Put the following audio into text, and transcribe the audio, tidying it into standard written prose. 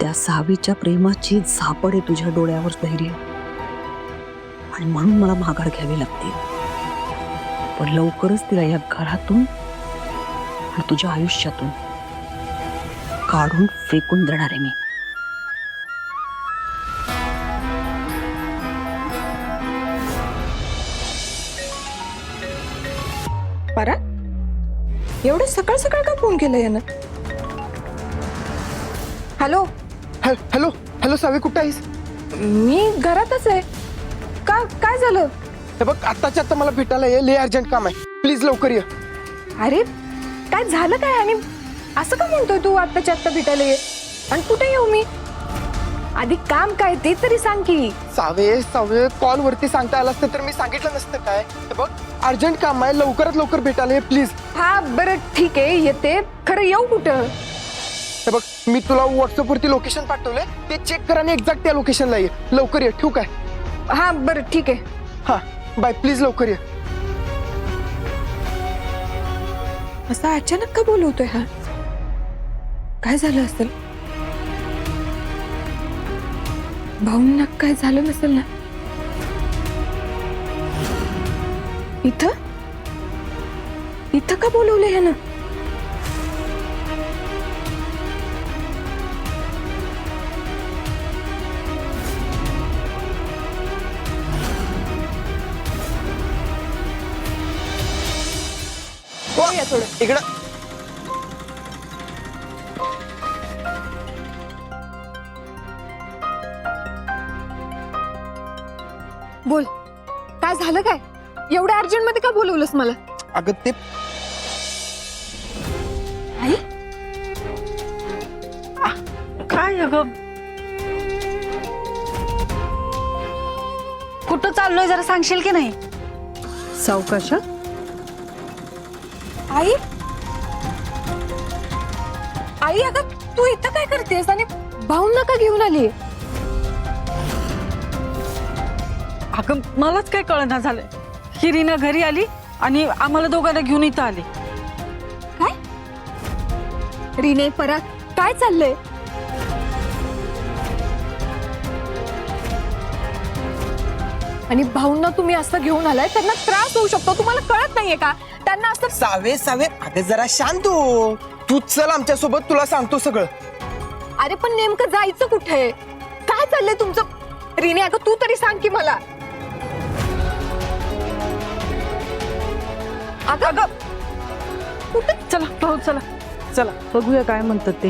त्या सावीच्या प्रेमाची झापड आहे तुझ्या डोळ्यावर धैर्य, आणि म्हणून मला माघार घ्यावी लागते. पण लवकरच तिला या घरातून आणि तुझ्या आयुष्यातून काढून फेकून देणार आहे मी. परा, एवढं सकाळ सकाळ का फोन केलं यानं? हॅलो. हॅलो हॅलो सावी, कुठं आहेस? मी घरातच आहे. का काय झालं? हे बघ, आत्ताच्या आता मला भेटायला ये, लय अर्जंट काम आहे, प्लीज लवकर ये. अरे काय झालं काय? आणि असं का म्हणतोय तू आत्ताच्या आत्ता भेटायला ये? आणि कुठे येऊ मी? आधी काम काय ते तरी सांग की. सावे कॉल वरती सांगता आलं असतं तर मी सांगितलं नसतं काय. हे बघ, अर्जंट काम आहे, लवकरात लवकर भेटायला ये प्लीज. हा बरं ठीक आहे, येते. खरं येऊ कुठं? हे बघ, मी तुला व्हॉट्सअप वरती लोकेशन पाठवलंय, ते चेक कर आणि एक्झॅक्ट त्या लोकेशनला ये. लवकर ये, ठेवू काय? हा बरं ठीक आहे. हा बाय, प्लीज लवकर ये. असा अचानक का बोलवतोय हा? काय झालं असेल? भाऊंना काय झालं नसेल ना? इथं इथं का बोलवलं ह्यानं? या थोडं इकडं बोल. काय झालं काय? एवढ्या अर्जंट मध्ये का बोलवलंस मला? अगं ते आई, काय अगं, कुठं चाललोय जरा सांगशील की नाही? सावकाश. आई, आई अगं तू इथं काय करतेस आणि भाऊंना का घेऊन आली? अगं मलाच काय कळना झालंय. ही रीना घरी आली आणि आम्हाला दोघांना घेऊन इथं आली. काय? रीने, पराग, काय चाललंय? आणि भाऊंना तुम्ही असं घेऊन आलाय, त्यांना त्रास होऊ शकतो, तुम्हाला कळत नाहीये का? त्यांना असं सावे अगं जरा शांत हो. तू चल आमच्या सोबत, तुला सांगतो सगळं. अरे पण नेमकं जायचं कुठे? काय चाललंय तुमचं? रीने अगं तू तरी सांग की मला. अगं चला भाऊ, चला चला बघूया काय म्हणतात ते.